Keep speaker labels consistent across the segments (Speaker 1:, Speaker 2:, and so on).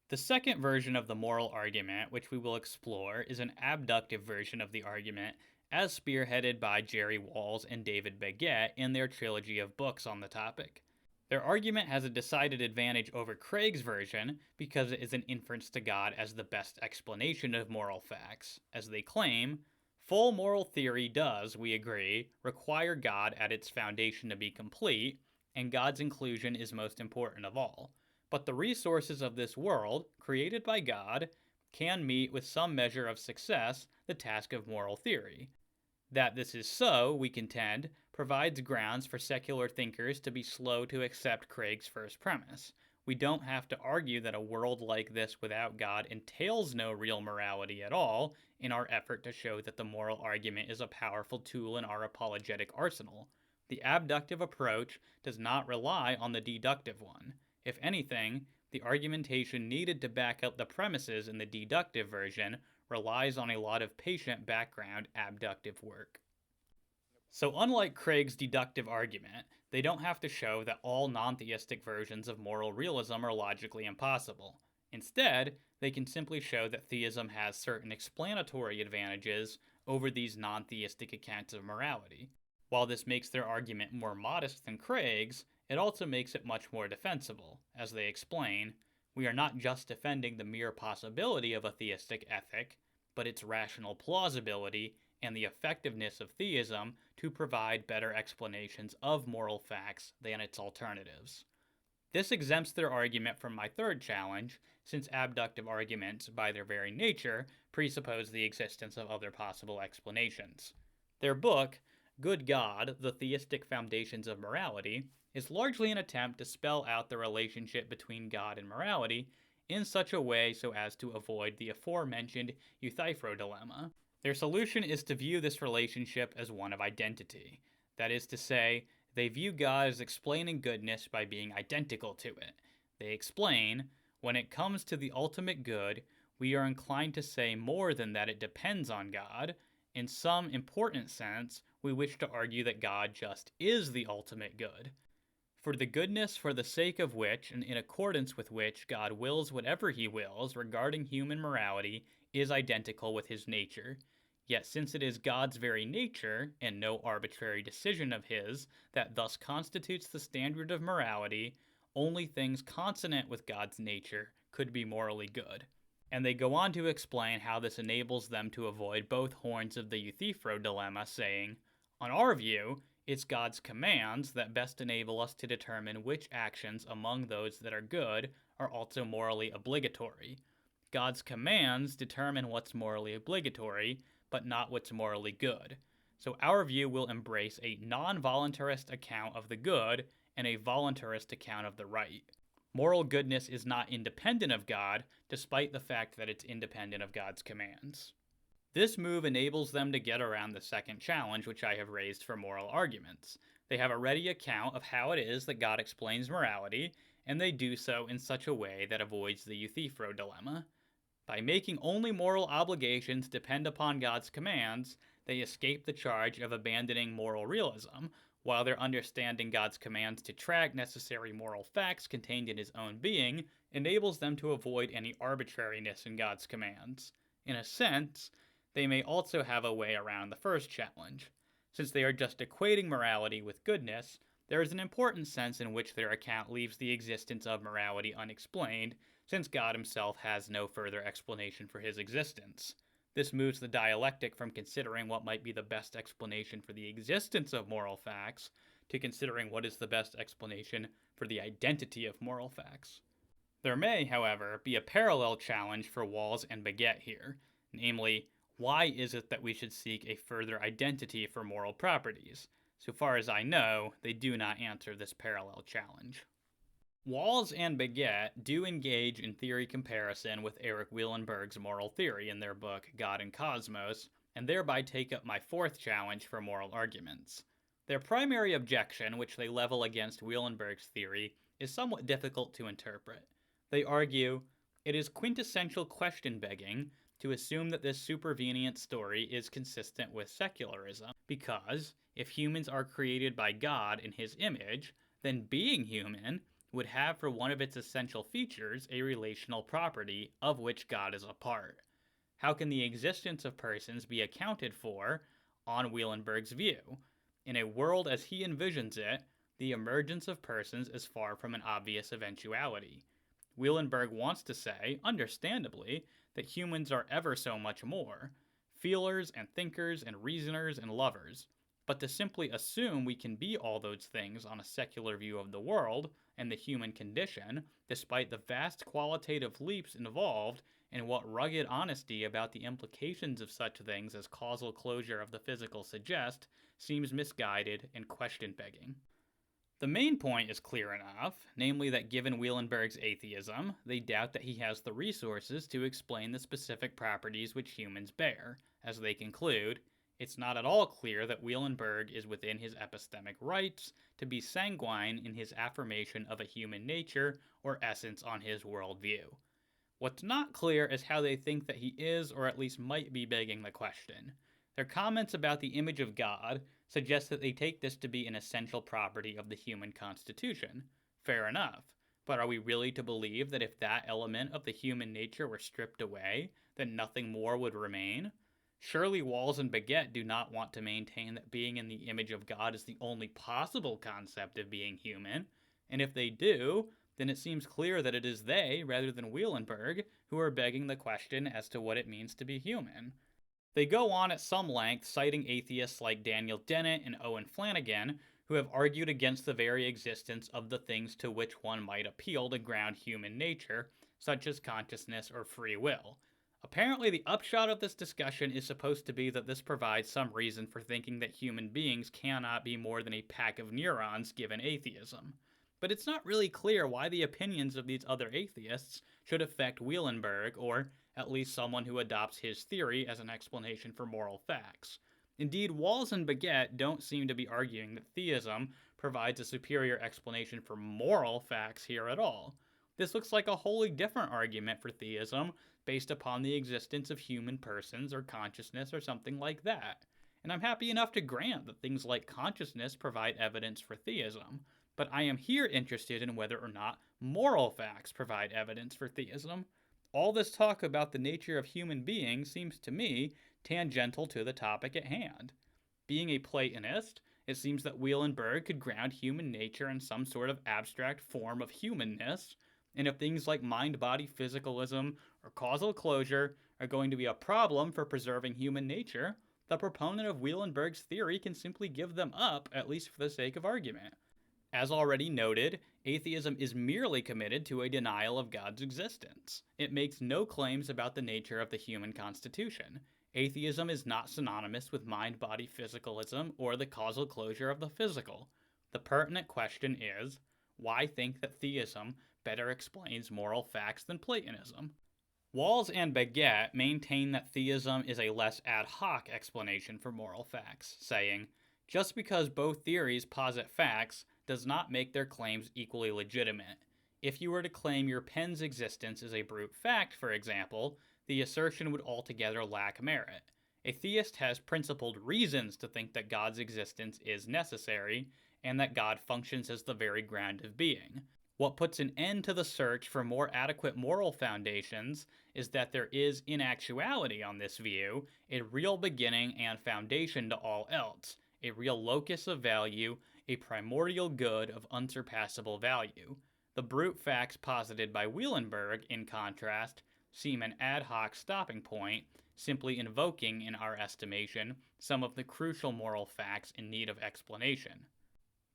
Speaker 1: The second version of the moral argument, which we will explore, is an abductive version of the argument, as spearheaded by Jerry Walls and David Baggett in their trilogy of books on the topic. Their argument has a decided advantage over Craig's version because it is an inference to God as the best explanation of moral facts. As they claim, full moral theory does, we agree, require God at its foundation to be complete, and God's inclusion is most important of all. But the resources of this world, created by God, can meet with some measure of success the task of moral theory. That this is so, we contend, provides grounds for secular thinkers to be slow to accept Craig's first premise. We don't have to argue that a world like this without God entails no real morality at all in our effort to show that the moral argument is a powerful tool in our apologetic arsenal. The abductive approach does not rely on the deductive one. If anything, the argumentation needed to back up the premises in the deductive version relies on a lot of patient background abductive work. So, unlike Craig's deductive argument, they don't have to show that all non theistic versions of moral realism are logically impossible. Instead, they can simply show that theism has certain explanatory advantages over these non theistic accounts of morality. While this makes their argument more modest than Craig's, it also makes it much more defensible. As they explain, we are not just defending the mere possibility of a theistic ethic, but its rational plausibility and the effectiveness of theism to provide better explanations of moral facts than its alternatives. This exempts their argument from my third challenge, since abductive arguments, by their very nature, presuppose the existence of other possible explanations. Their book, Good God, The Theistic Foundations of Morality, is largely an attempt to spell out the relationship between God and morality in such a way so as to avoid the aforementioned Euthyphro dilemma. Their solution is to view this relationship as one of identity. That is to say, they view God as explaining goodness by being identical to it. They explain, when it comes to the ultimate good, we are inclined to say more than that it depends on God. In some important sense, we wish to argue that God just is the ultimate good. For the goodness for the sake of which and in accordance with which God wills whatever he wills regarding human morality is identical with his nature. Yet since it is God's very nature, and no arbitrary decision of his, that thus constitutes the standard of morality, only things consonant with God's nature could be morally good. And they go on to explain how this enables them to avoid both horns of the Euthyphro dilemma, saying, on our view, it's God's commands that best enable us to determine which actions among those that are good are also morally obligatory. God's commands determine what's morally obligatory, but not what's morally good. So our view will embrace a non-voluntarist account of the good and a voluntarist account of the right. Moral goodness is not independent of God, despite the fact that it's independent of God's commands. This move enables them to get around the second challenge which I have raised for moral arguments. They have a ready account of how it is that God explains morality, and they do so in such a way that avoids the Euthyphro dilemma. By making only moral obligations depend upon God's commands, they escape the charge of abandoning moral realism, while their understanding God's commands to track necessary moral facts contained in his own being enables them to avoid any arbitrariness in God's commands. In a sense, they may also have a way around the first challenge. Since they are just equating morality with goodness, there is an important sense in which their account leaves the existence of morality unexplained, since God himself has no further explanation for his existence. This moves the dialectic from considering what might be the best explanation for the existence of moral facts to considering what is the best explanation for the identity of moral facts. There may, however, be a parallel challenge for Walls and Baggett here, namely, why is it that we should seek a further identity for moral properties? So far as I know, they do not answer this parallel challenge. Walls and Baggett do engage in theory comparison with Eric Wielenberg's moral theory in their book God and Cosmos, and thereby take up my fourth challenge for moral arguments. Their primary objection, which they level against Wielenberg's theory, is somewhat difficult to interpret. They argue, it is quintessential question begging to assume that this supervenient story is consistent with secularism, because if humans are created by God in his image, then being human, would have for one of its essential features a relational property of which God is a part. How can the existence of persons be accounted for on Wielenberg's view? In a world as he envisions it, the emergence of persons is far from an obvious eventuality. Wielenberg wants to say, understandably, that humans are ever so much more feelers and thinkers and reasoners and lovers. But to simply assume we can be all those things on a secular view of the world and the human condition, despite the vast qualitative leaps involved and what rugged honesty about the implications of such things as causal closure of the physical suggest, seems misguided and question begging. The main point is clear enough, namely that given Wielenberg's atheism, they doubt that he has the resources to explain the specific properties which humans bear. As they conclude, it's not at all clear that Wielenberg is within his epistemic rights to be sanguine in his affirmation of a human nature or essence on his worldview. What's not clear is how they think that he is, or at least might be, begging the question. Their comments about the image of God suggest that they take this to be an essential property of the human constitution. Fair enough. But are we really to believe that if that element of the human nature were stripped away, then nothing more would remain? Surely Walls and Baggett do not want to maintain that being in the image of God is the only possible concept of being human. And if they do, then it seems clear that it is they, rather than Wielenberg, who are begging the question as to what it means to be human. They go on at some length, citing atheists like Daniel Dennett and Owen Flanagan, who have argued against the very existence of the things to which one might appeal to ground human nature, such as consciousness or free will. Apparently, the upshot of this discussion is supposed to be that this provides some reason for thinking that human beings cannot be more than a pack of neurons given atheism. But it's not really clear why the opinions of these other atheists should affect Wielenberg, or at least someone who adopts his theory as an explanation for moral facts. Indeed, Walls and Baggett don't seem to be arguing that theism provides a superior explanation for moral facts here at all. This looks like a wholly different argument for theism based upon the existence of human persons or consciousness or something like that. And I'm happy enough to grant that things like consciousness provide evidence for theism, but I am here interested in whether or not moral facts provide evidence for theism. All this talk about the nature of human beings seems to me tangential to the topic at hand. Being a Platonist, it seems that Wielenberg could ground human nature in some sort of abstract form of humanness, and if things like mind-body physicalism or causal closure are going to be a problem for preserving human nature, the proponent of Wielenberg's theory can simply give them up, at least for the sake of argument. As already noted, atheism is merely committed to a denial of God's existence. It makes no claims about the nature of the human constitution. Atheism is not synonymous with mind-body physicalism or the causal closure of the physical. The pertinent question is, why think that theism better explains moral facts than Platonism? Walls and Baggett maintain that theism is a less ad hoc explanation for moral facts, saying, just because both theories posit facts does not make their claims equally legitimate. If you were to claim your pen's existence is a brute fact, for example, the assertion would altogether lack merit. A theist has principled reasons to think that God's existence is necessary, and that God functions as the very ground of being. What puts an end to the search for more adequate moral foundations is that there is, in actuality on this view, a real beginning and foundation to all else, a real locus of value, a primordial good of unsurpassable value. The brute facts posited by Wielenberg, in contrast, seem an ad hoc stopping point, simply invoking, in our estimation, some of the crucial moral facts in need of explanation.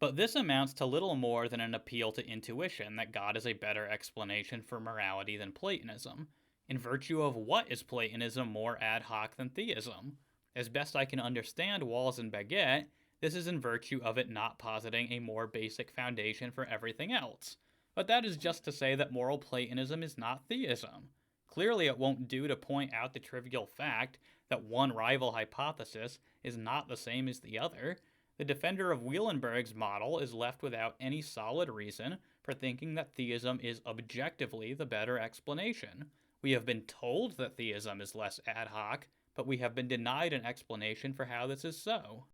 Speaker 1: But this amounts to little more than an appeal to intuition that God is a better explanation for morality than Platonism. In virtue of what is Platonism more ad hoc than theism? As best I can understand Walls and Baggett, this is in virtue of it not positing a more basic foundation for everything else. But that is just to say that moral Platonism is not theism. Clearly it won't do to point out the trivial fact that one rival hypothesis is not the same as the other. The defender of Wielenberg's model is left without any solid reason for thinking that theism is objectively the better explanation. We have been told that theism is less ad hoc, but we have been denied an explanation for how this is so.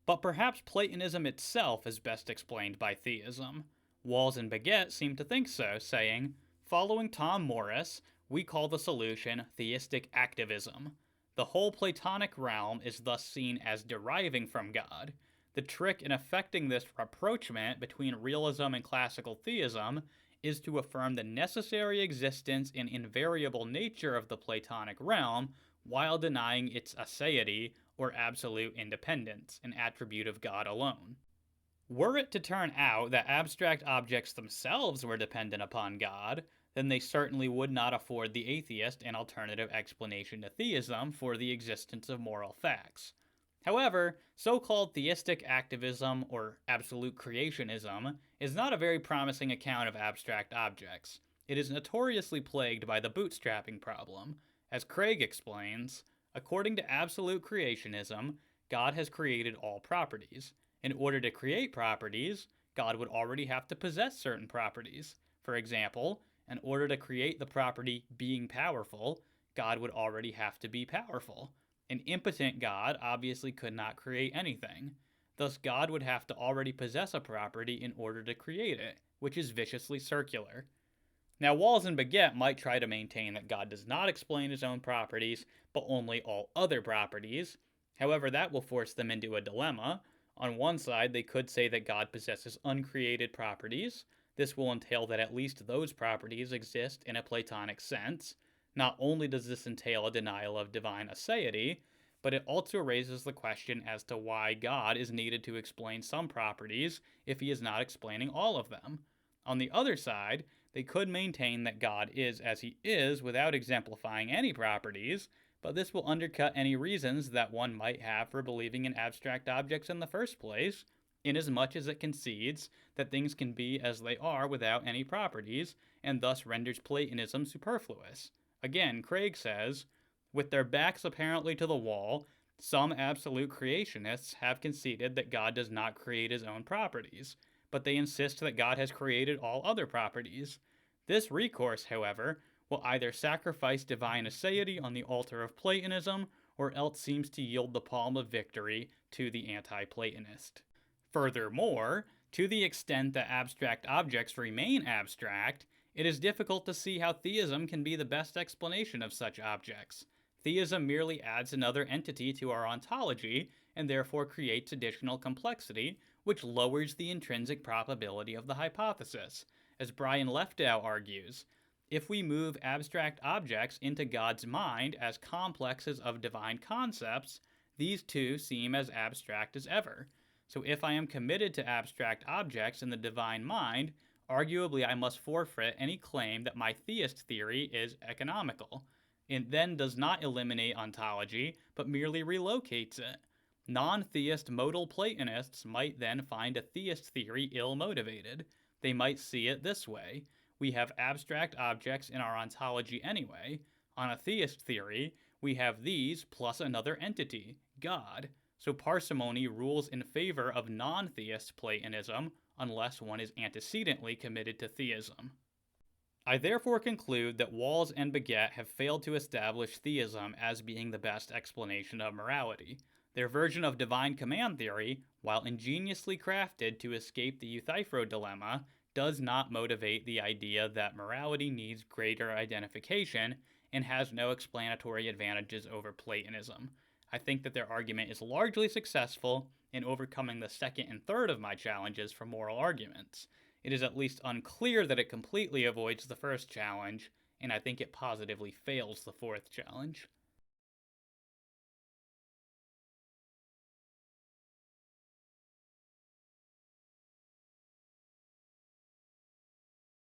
Speaker 1: But perhaps Platonism itself is best explained by theism. Walls and Baggett seem to think so, saying, following Tom Morris, we call the solution theistic activism. The whole Platonic realm is thus seen as deriving from God. The trick in effecting this rapprochement between realism and classical theism is to affirm the necessary existence and invariable nature of the Platonic realm while denying its aseity or absolute independence, an attribute of God alone. Were it to turn out that abstract objects themselves were dependent upon God, then they certainly would not afford the atheist an alternative explanation to theism for the existence of moral facts. However, so called theistic activism or absolute creationism is not a very promising account of abstract objects. It is notoriously plagued by the bootstrapping problem. As Craig explains, according to absolute creationism, God has created all properties. In order to create properties, God would already have to possess certain properties. For example, in order to create the property being powerful, God would already have to be powerful. An impotent God obviously could not create anything. Thus, God would have to already possess a property in order to create it, which is viciously circular. Now, Walls and Baggett might try to maintain that God does not explain his own properties, but only all other properties. However, that will force them into a dilemma. On one side, they could say that God possesses uncreated properties. This will entail that at least those properties exist in a Platonic sense. Not only does this entail a denial of divine aseity, but it also raises the question as to why God is needed to explain some properties if he is not explaining all of them. On the other side, they could maintain that God is as he is without exemplifying any properties, but this will undercut any reasons that one might have for believing in abstract objects in the first place, inasmuch as it concedes that things can be as they are without any properties, and thus renders Platonism superfluous. Again, Craig says, with their backs apparently to the wall, some absolute creationists have conceded that God does not create his own properties, but they insist that God has created all other properties. This recourse, however, will either sacrifice divine aseity on the altar of Platonism, or else seems to yield the palm of victory to the anti-Platonist. Furthermore, to the extent that abstract objects remain abstract, it is difficult to see how theism can be the best explanation of such objects. Theism merely adds another entity to our ontology, and therefore creates additional complexity, which lowers the intrinsic probability of the hypothesis. As Brian Leftow argues, if we move abstract objects into God's mind as complexes of divine concepts, these too seem as abstract as ever. So if I am committed to abstract objects in the divine mind, arguably I must forfeit any claim that my theist theory is economical. It then does not eliminate ontology, but merely relocates it. Non-theist modal Platonists might then find a theist theory ill-motivated. They might see it this way. We have abstract objects in our ontology anyway. On a theist theory, we have these plus another entity, God. So parsimony rules in favor of non-theist Platonism unless one is antecedently committed to theism. I therefore conclude that Walls and Baggett have failed to establish theism as being the best explanation of morality. Their version of divine command theory, while ingeniously crafted to escape the Euthyphro dilemma, does not motivate the idea that morality needs greater identification and has no explanatory advantages over Platonism. I think that their argument is largely successful in overcoming the second and third of my challenges for moral arguments. It is at least unclear that it completely avoids the first challenge, and I think it positively fails the fourth challenge.